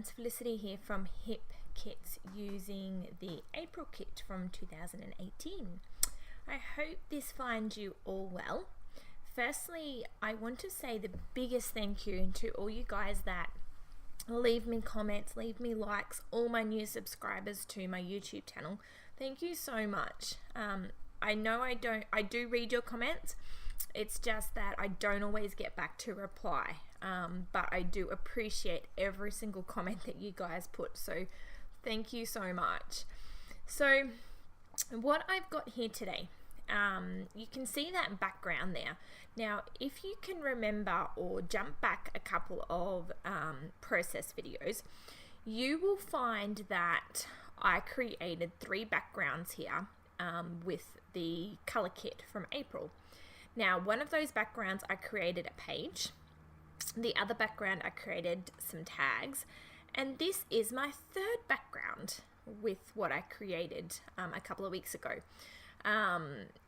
friends, Felicity here from Hip Kits using the April kit from 2018. I hope this finds you all well. Firstly, I want to say the biggest thank you to all you guys that leave me comments, leave me likes, all my new subscribers to my YouTube channel. Thank you so much. I know I do read your comments. It's just that I don't always get back to reply. But I do appreciate every single comment that you guys put. So thank you so much. So what I've got here today, you can see that background there. Now, if you can remember or jump back a couple of process videos, you will find that I created 3 backgrounds here with the color kit from April. Now, one of those backgrounds I created a page. The other background I created some tags, and this is my 3rd background with what I created a couple of weeks ago.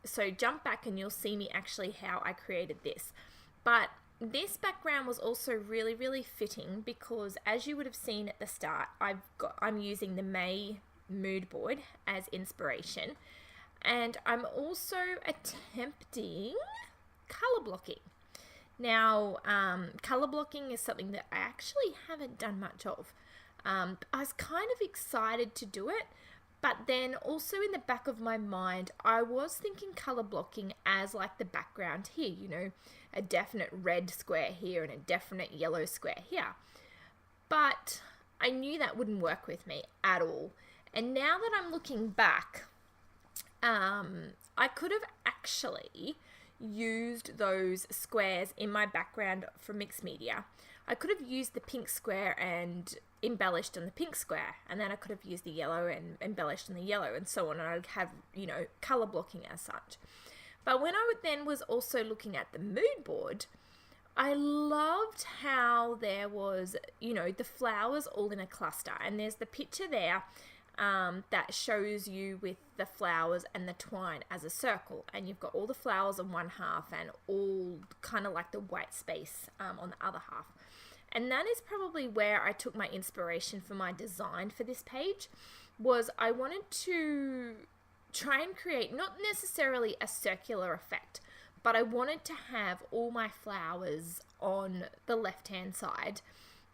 So jump back and you'll see me actually how I created this. But this background was also really fitting because, as you would have seen at the start, I'm using the May mood board as inspiration, and I'm also attempting color blocking. Now, color blocking is something that I actually haven't done much of. I was kind of excited to do it, but then also in the back of my mind, I was thinking color blocking as like the background here, you know, a definite red square here and a definite yellow square here. But I knew that wouldn't work with me at all. And now that I'm looking back, I could have actually used those squares in my background for mixed media. I could have used the pink square and embellished on the pink square, and then I could have used the yellow and embellished on the yellow, and so on, and I'd have, you know, color blocking as such. But when I then was also looking at the mood board, I loved how there was, you know, the flowers all in a cluster, and there's the picture there that shows you with the flowers and the twine as a circle, and you've got all the flowers on one half and all kind of like the white space on the other half. And that is probably where I took my inspiration for my design for this page. Was I wanted to try and create not necessarily a circular effect, but I wanted to have all my flowers on the left hand side,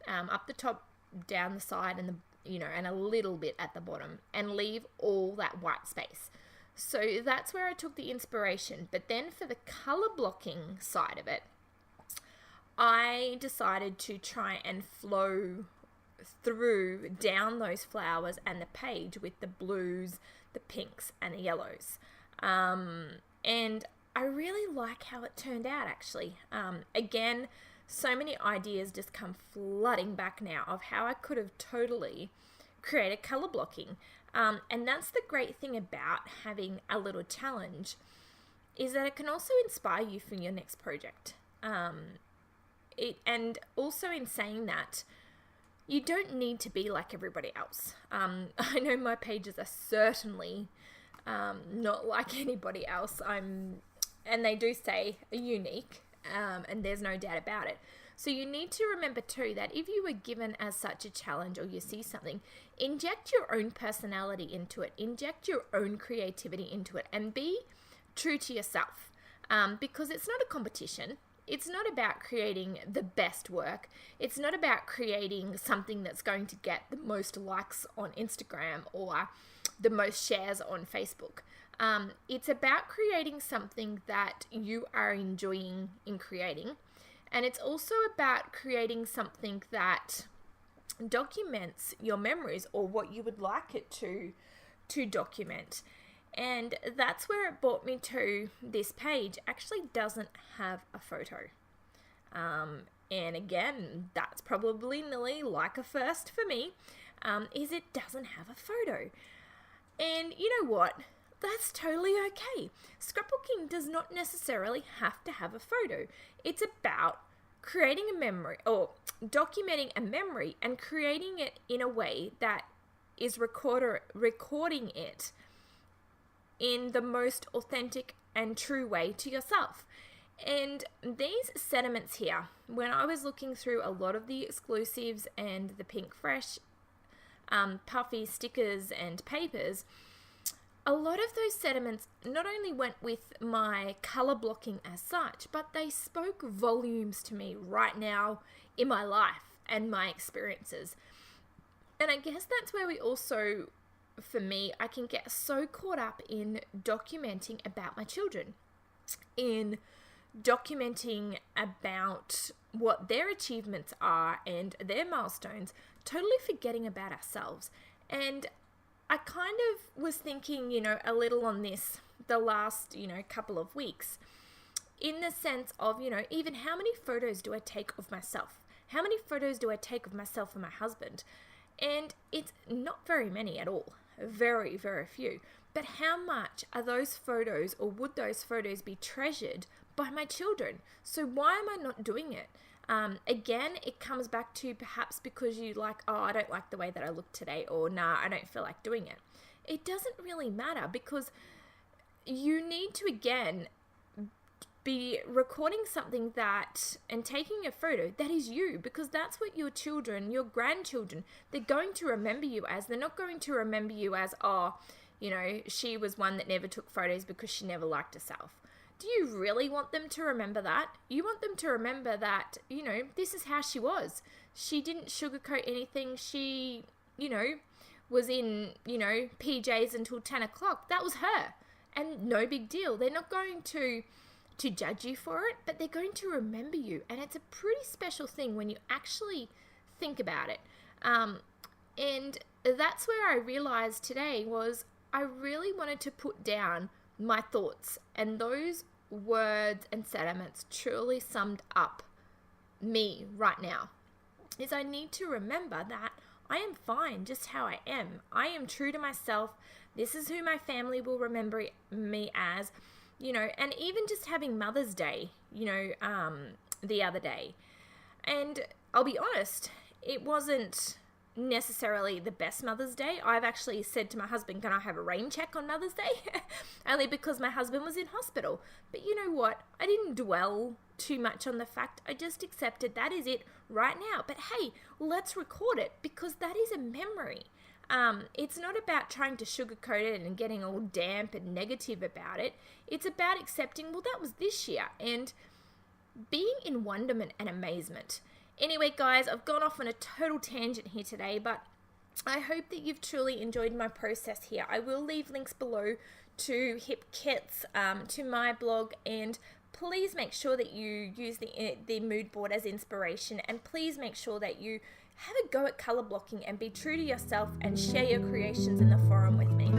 up the top, down the side, and and a little bit at the bottom, and leave all that white space. So that's where I took the inspiration. But then for the color blocking side of it, I decided to try and flow through down those flowers and the page with the blues, the pinks, and the yellows. And I really like how it turned out, actually. Again, so many ideas just come flooding back now of how I could have totally created color blocking. And that's the great thing about having a little challenge, is that it can also inspire you for your next project. And also in saying that, you don't need to be like everybody else. I know my pages are certainly not like anybody else. And they do say unique. And there's no doubt about it. So you need to remember too that if you were given as such a challenge, or you see something, inject your own personality into it, inject your own creativity into it, and be true to yourself. Because it's not a competition. It's not about creating the best work. It's not about creating something that's going to get the most likes on Instagram or the most shares on Facebook. It's about creating something that you are enjoying in creating. And it's also about creating something that documents your memories, or what you would like it to document. And that's where it brought me to this page. Actually doesn't have a photo. And again, that's probably nearly like a first for me, is it doesn't have a photo. And you know what? That's totally okay. Scrapbooking does not necessarily have to have a photo. It's about creating a memory, or documenting a memory, and creating it in a way that is recording it in the most authentic and true way to yourself. And these sentiments here, when I was looking through a lot of the exclusives and the Pink Fresh puffy stickers and papers, a lot of those sentiments not only went with my color blocking as such, but they spoke volumes to me right now in my life and my experiences. And I guess that's where we also, for me, I can get so caught up in documenting about my children, in documenting about what their achievements are and their milestones, totally forgetting about ourselves. And I kind of was thinking, a little on this the last, couple of weeks, in the sense of, even how many photos do I take of myself? How many photos do I take of myself and my husband? And it's not very many at all. Very, very few. But how much are those photos, or would those photos be treasured by my children? So why am I not doing it? Again, it comes back to perhaps because you I don't like the way that I look today, or nah, I don't feel like doing it. It doesn't really matter, because you need to, again, be recording something and taking a photo that is you, because that's what your children, your grandchildren, they're going to remember you as. They're not going to remember you as, she was one that never took photos because she never liked herself. Do you really want them to remember that? You want them to remember that, this is how she was. She didn't sugarcoat anything. She, was in, PJs until 10 o'clock. That was her. And no big deal. They're not going to judge you for it, but they're going to remember you. And it's a pretty special thing when you actually think about it. And that's where I realized today was I really wanted to put down my thoughts, and those words and sentiments truly summed up me right now. Is I need to remember that I am fine just how I am. I am true to myself. This is who my family will remember me as, and even just having Mother's Day, the other day. And I'll be honest, it wasn't necessarily the best Mother's Day. I've actually said to my husband, can I have a rain check on Mother's Day? Only because my husband was in hospital. But you know what? I didn't dwell too much on the fact. I just accepted that is it right now. But hey, let's record it, because that is a memory. It's not about trying to sugarcoat it and getting all damp and negative about it. It's about accepting, well, that was this year, and being in wonderment and amazement. Anyway, guys, I've gone off on a total tangent here today, but I hope that you've truly enjoyed my process here. I will leave links below to Hip Kits, to my blog, and please make sure that you use the mood board as inspiration, and please make sure that you have a go at color blocking and be true to yourself and share your creations in the forum with me.